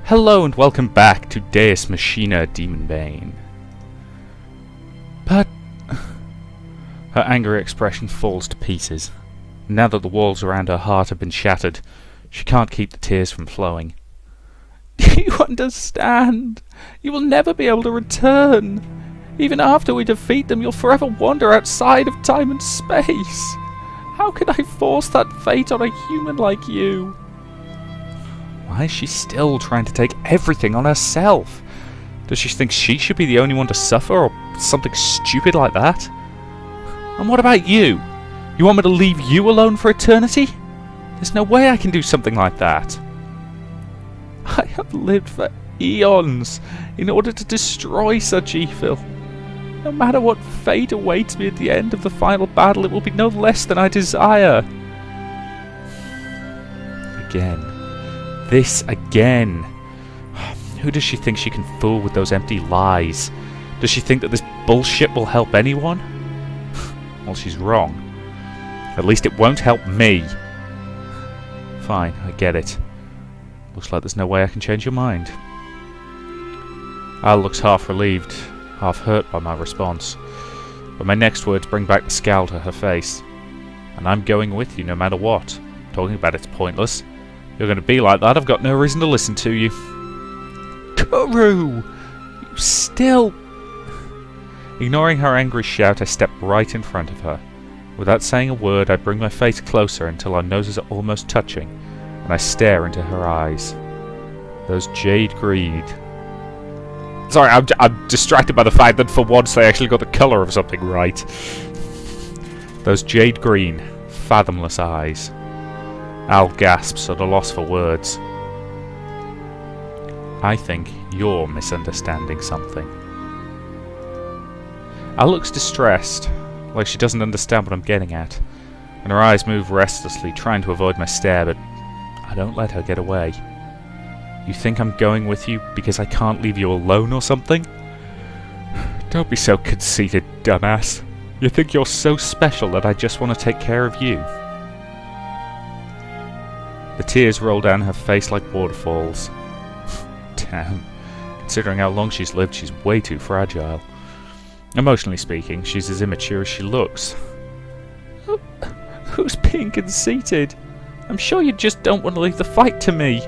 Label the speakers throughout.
Speaker 1: Hello and welcome back to Deus Machina Demonbane. But her angry expression falls to pieces. Now that the walls around her heart have been shattered, she can't keep the tears from flowing. Do you understand? You will never be able to return. Even after we defeat them, you'll forever wander outside of time and space. How can I force that fate on a human like you? Why is she still trying to take everything on herself? Does she think she should be the only one to suffer, or something stupid like that? And what about you? You want me to leave you alone for eternity? There's no way I can do something like that. I have lived for eons in order to destroy such evil. No matter what fate awaits me at the end of the final battle, it will be no less than I desire. Again. This again. Who does she think she can fool with those empty lies? Does she think that this bullshit will help anyone? Well, she's wrong. At least it won't help me. Fine, I get it. Looks like there's no way I can change your mind. Al looks half relieved, half hurt by my response. But my next words bring back the scowl to her face. And I'm going with you no matter what. Talking about it's pointless. You're going to be like that, I've got no reason to listen to you. Korou! You still... Ignoring her angry shout, I step right in front of her. Without saying a word, I bring my face closer until our noses are almost touching, and I stare into her eyes. Those jade green... Sorry, I'm distracted by the fact that for once they actually got the colour of something right. Those jade green, fathomless eyes. Al gasps at a loss for words. I think you're misunderstanding something. Al looks distressed, like she doesn't understand what I'm getting at, and her eyes move restlessly, trying to avoid my stare, but I don't let her get away. You think I'm going with you because I can't leave you alone or something? Don't be so conceited, dumbass. You think you're so special that I just want to take care of you. The tears roll down her face like waterfalls. Damn. Considering how long she's lived, she's way too fragile. Emotionally speaking, she's as immature as she looks. Who's being conceited? I'm sure you just don't want to leave the fight to me.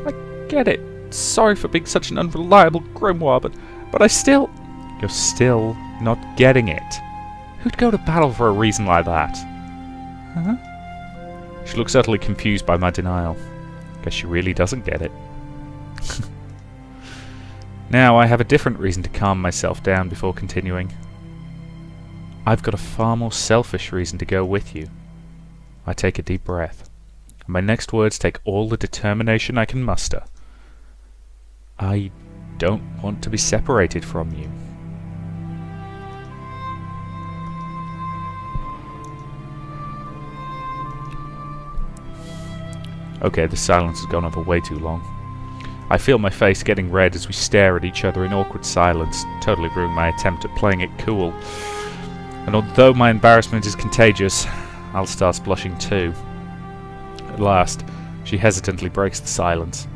Speaker 1: I get it. Sorry for being such an unreliable grimoire, but I still... You're still not getting it. Who'd go to battle for a reason like that? Huh? She looks utterly confused by my denial. Guess she really doesn't get it. Now I have a different reason to calm myself down before continuing. I've got a far more selfish reason to go with you. I take a deep breath. And my next words take all the determination I can muster. I don't want to be separated from you. Okay, the silence has gone on for way too long. I feel my face getting red as we stare at each other in awkward silence, totally ruining my attempt at playing it cool. And although my embarrassment is contagious, Al starts blushing too. At last, she hesitantly breaks the silence.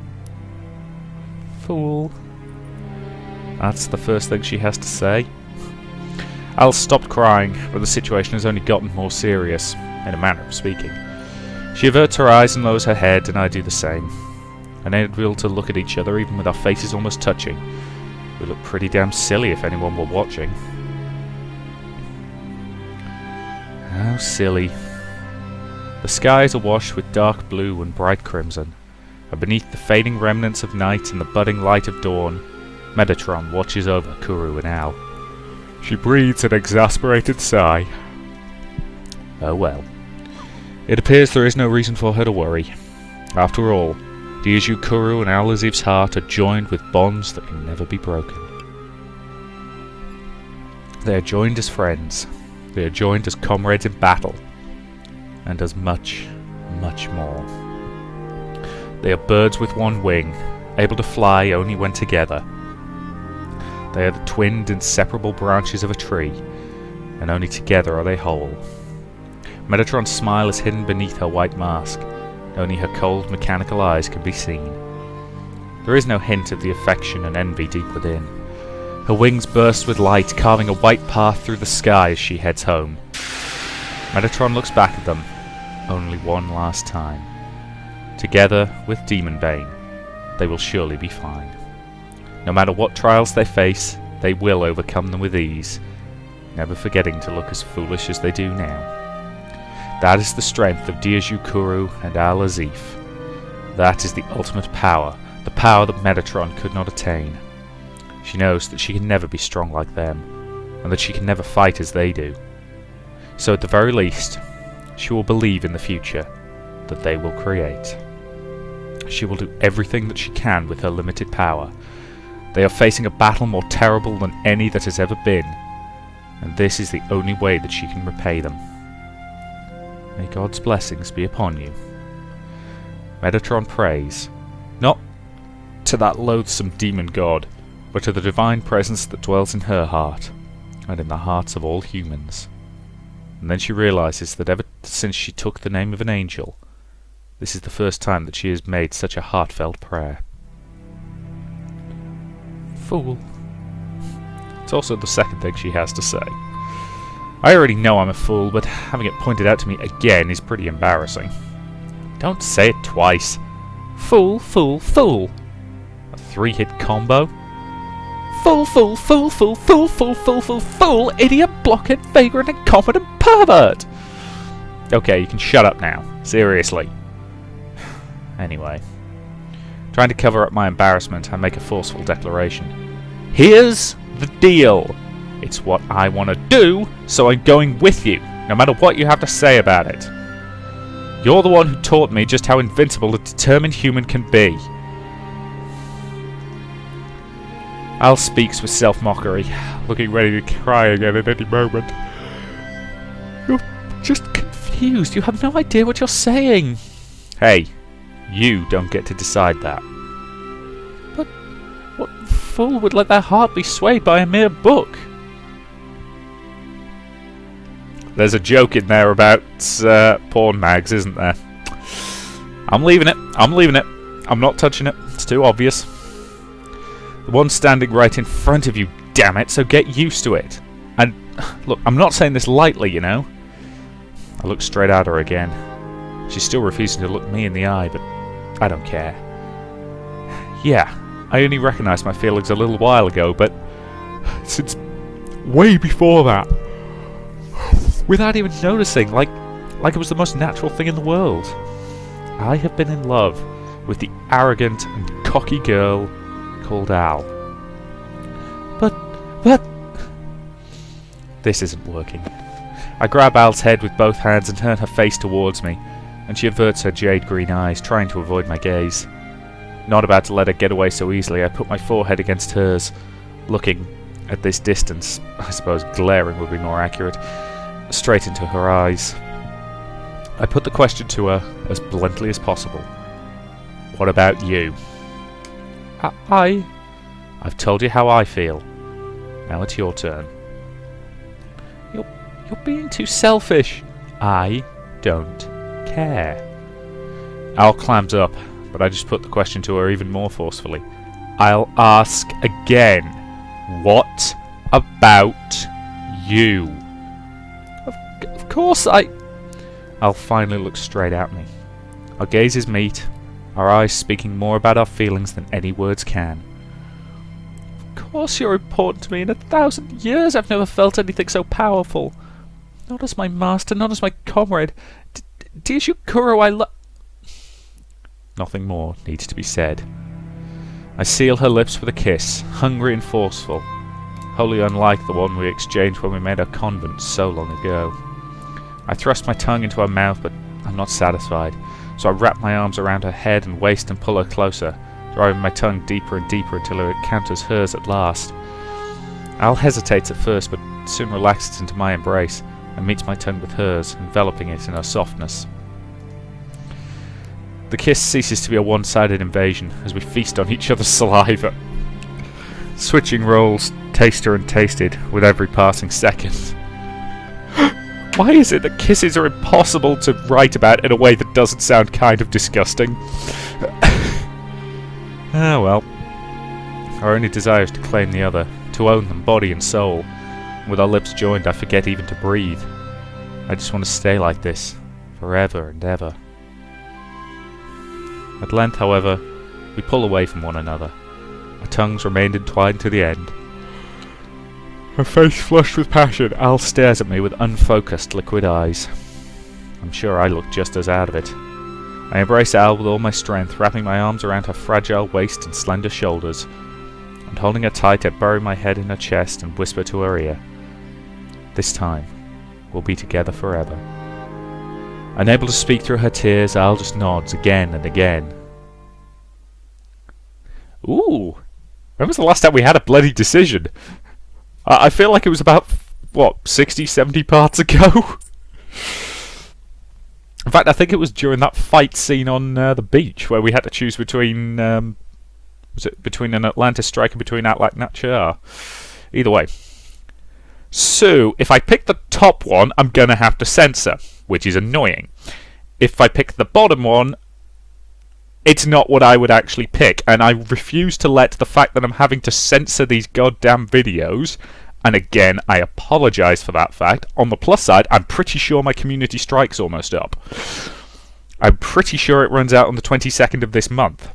Speaker 1: Fool. That's the first thing she has to say. Al stopped crying, but the situation has only gotten more serious, in a manner of speaking. She averts her eyes and lowers her head, and I do the same. Unable to look at each other, even with our faces almost touching. We look pretty damn silly if anyone were watching. How silly. The sky is awash with dark blue and bright crimson, and beneath the fading remnants of night and the budding light of dawn, Metatron watches over Korou and Al. She breathes an exasperated sigh. Oh well. It appears there is no reason for her to worry. After all, Deju Korou and Al Aziv's heart are joined with bonds that can never be broken. They are joined as friends. They are joined as comrades in battle. And as much, much more. They are birds with one wing, able to fly only when together. They are the twinned, inseparable branches of a tree, and only together are they whole. Metatron's smile is hidden beneath her white mask. Only her cold, mechanical eyes can be seen. There is no hint of the affection and envy deep within. Her wings burst with light, carving a white path through the sky as she heads home. Metatron looks back at them, only one last time. Together with Demonbane, they will surely be fine. No matter what trials they face, they will overcome them with ease, never forgetting to look as foolish as they do now. That is the strength of Deus Korou and Al-Azif. That is the ultimate power, the power that Metatron could not attain. She knows that she can never be strong like them, and that she can never fight as they do. So at the very least, she will believe in the future that they will create. She will do everything that she can with her limited power. They are facing a battle more terrible than any that has ever been, and this is the only way that she can repay them. May God's blessings be upon you. Metatron prays, not to that loathsome demon god, but to the divine presence that dwells in her heart, and in the hearts of all humans. And then she realizes that ever since she took the name of an angel, this is the first time that she has made such a heartfelt prayer. Fool. It's also the second thing she has to say. I already know I'm a fool, but having it pointed out to me again is pretty embarrassing. Don't say it twice. Fool, fool, fool. A 3-hit combo? Fool, fool, fool, fool, fool, fool, fool, fool, fool, idiot, blockhead, vagrant, incompetent pervert! Okay, you can shut up now. Seriously. Anyway. Trying to cover up my embarrassment, I make a forceful declaration. Here's the deal. It's what I want to do, so I'm going with you, no matter what you have to say about it. You're the one who taught me just how invincible a determined human can be. Al speaks with self-mockery, looking ready to cry again at any moment. You're just confused. You have no idea what you're saying. Hey, you don't get to decide that. But what fool would let their heart be swayed by a mere book? There's a joke in there about porn mags, isn't there? I'm leaving it. I'm leaving it. I'm not touching it. It's too obvious. The one's standing right in front of you, damn it, so get used to it. And, look, I'm not saying this lightly, you know. I look straight at her again. She's still refusing to look me in the eye, but I don't care. Yeah, I only recognised my feelings a little while ago, but since way before that, without even noticing, like it was the most natural thing in the world. I have been in love with the arrogant and cocky girl called Al. But... This isn't working. I grab Al's head with both hands and turn her face towards me, and she averts her jade green eyes, trying to avoid my gaze. Not about to let her get away so easily, I put my forehead against hers, looking, at this distance, I suppose glaring would be more accurate, straight into her eyes. I put the question to her as bluntly as possible. What about you? I've told you how I feel. Now it's your turn. You're being too selfish. I don't care. Al clams up, but I just put the question to her even more forcefully. I'll ask again. What about you? Of course Al finally looks straight at me. Our gazes meet, our eyes speaking more about our feelings than any words can. Of course you're important to me. In 1,000 years I've never felt anything so powerful. Not as my master, not as my comrade. Deus Korou, I love... Nothing more needs to be said. I seal her lips with a kiss, hungry and forceful, wholly unlike the one we exchanged when we made our convent so long ago. I thrust my tongue into her mouth, but I'm not satisfied, so I wrap my arms around her head and waist and pull her closer, driving my tongue deeper and deeper until it encounters hers at last. Al hesitates at first, but soon relaxes into my embrace and meets my tongue with hers, enveloping it in her softness. The kiss ceases to be a one-sided invasion as we feast on each other's saliva. Switching roles, taster and tasted, with every passing second. Why is it that kisses are impossible to write about in a way that doesn't sound kind of disgusting? Ah well. Our only desire is to claim the other, to own them body and soul. With our lips joined, I forget even to breathe. I just want to stay like this, forever and ever. At length, however, we pull away from one another. Our tongues remained entwined to the end. Her face flushed with passion, Al stares at me with unfocused, liquid eyes. I'm sure I look just as out of it. I embrace Al with all my strength, wrapping my arms around her fragile waist and slender shoulders, and holding her tight, I bury my head in her chest and whisper to her ear, "This time, we'll be together forever." Unable to speak through her tears, Al just nods again and again. Ooh! When was the last time we had a bloody decision? I feel like it was about, what, 60, 70 parts ago? In fact, I think it was during that fight scene on the beach where we had to choose between, was it between an Atlantis strike and between Atlak Natchar? Either way. So, if I pick the top one, I'm going to have to censor, which is annoying. If I pick the bottom one, it's not what I would actually pick, and I refuse to let the fact that I'm having to censor these goddamn videos, and again, I apologise for that fact. On the plus side, I'm pretty sure my community strike's almost up. I'm pretty sure it runs out on the 22nd of this month.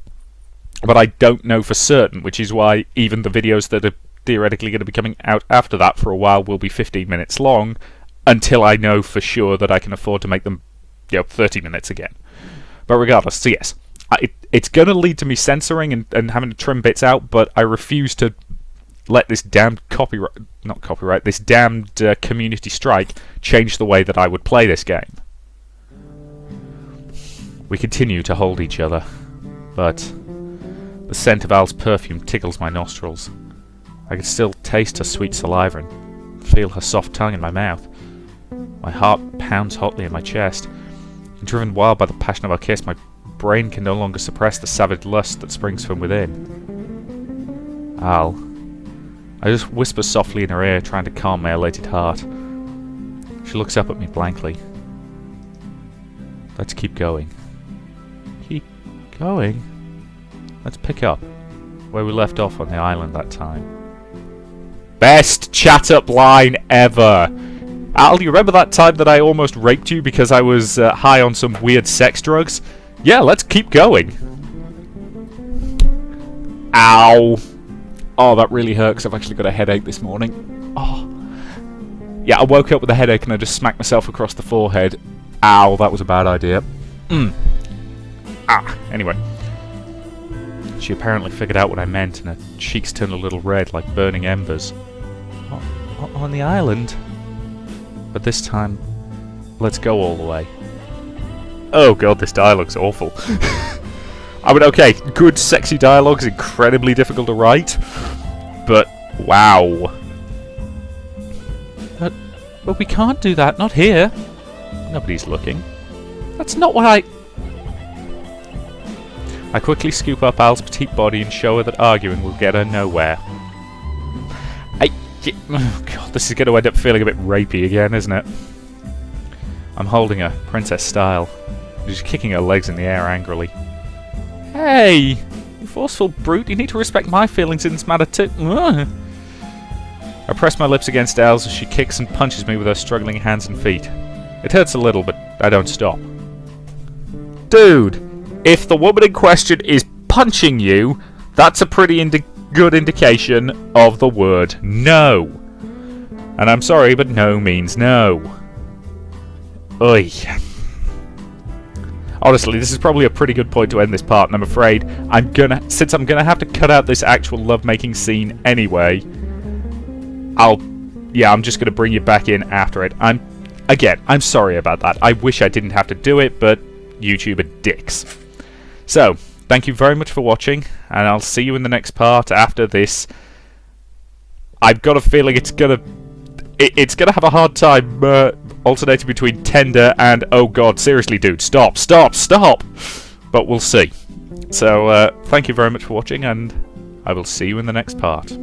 Speaker 1: But I don't know for certain, which is why even the videos that are theoretically going to be coming out after that for a while will be 15 minutes long, until I know for sure that I can afford to make them, 30 minutes again. But regardless, so yes, it's going to lead to me censoring and having to trim bits out, but I refuse to let this damned this damned community strike change the way that I would play this game. We continue to hold each other, but the scent of Al's perfume tickles my nostrils. I can still taste her sweet saliva and feel her soft tongue in my mouth. My heart pounds hotly in my chest. Driven wild by the passion of our kiss, my brain can no longer suppress the savage lust that springs from within. Al. I just whisper softly in her ear, trying to calm my elated heart. She looks up at me blankly. Let's keep going. Keep going? Let's pick up where we left off on the island that time. Best chat-up line ever! Al, do you remember that time that I almost raped you because I was high on some weird sex drugs? Yeah, let's keep going. Ow! Oh, that really hurt because I've actually got a headache this morning. Oh. Yeah, I woke up with a headache and I just smacked myself across the forehead. Ow, that was a bad idea. Anyway. She apparently figured out what I meant and her cheeks turned a little red like burning embers. On the island? But this time, let's go all the way. Oh god, this dialogue's awful. I mean, okay, good sexy dialogue is incredibly difficult to write, but wow. But we can't do that, not here. Nobody's looking. That's not what I quickly scoop up Al's petite body and show her that arguing will get her nowhere. Oh god, this is going to end up feeling a bit rapey again, isn't it? I'm holding her, princess style. She's kicking her legs in the air angrily. Hey! You forceful brute, you need to respect my feelings in this matter too. Ugh. I press my lips against Al's as she kicks and punches me with her struggling hands and feet. It hurts a little, but I don't stop. Dude! If the woman in question is punching you, that's a pretty good indication of the word no. And I'm sorry, but no means no. Oi. Honestly, this is probably a pretty good point to end this part, and I'm afraid since I'm gonna have to cut out this actual lovemaking scene anyway, I'm just gonna bring you back in after it. I'm sorry about that. I wish I didn't have to do it, but YouTube are dicks. So, thank you very much for watching, and I'll see you in the next part after this. I've got a feeling it's gonna have a hard time alternating between tender and oh god, seriously dude, stop. But we'll see. So, thank you very much for watching, and I will see you in the next part.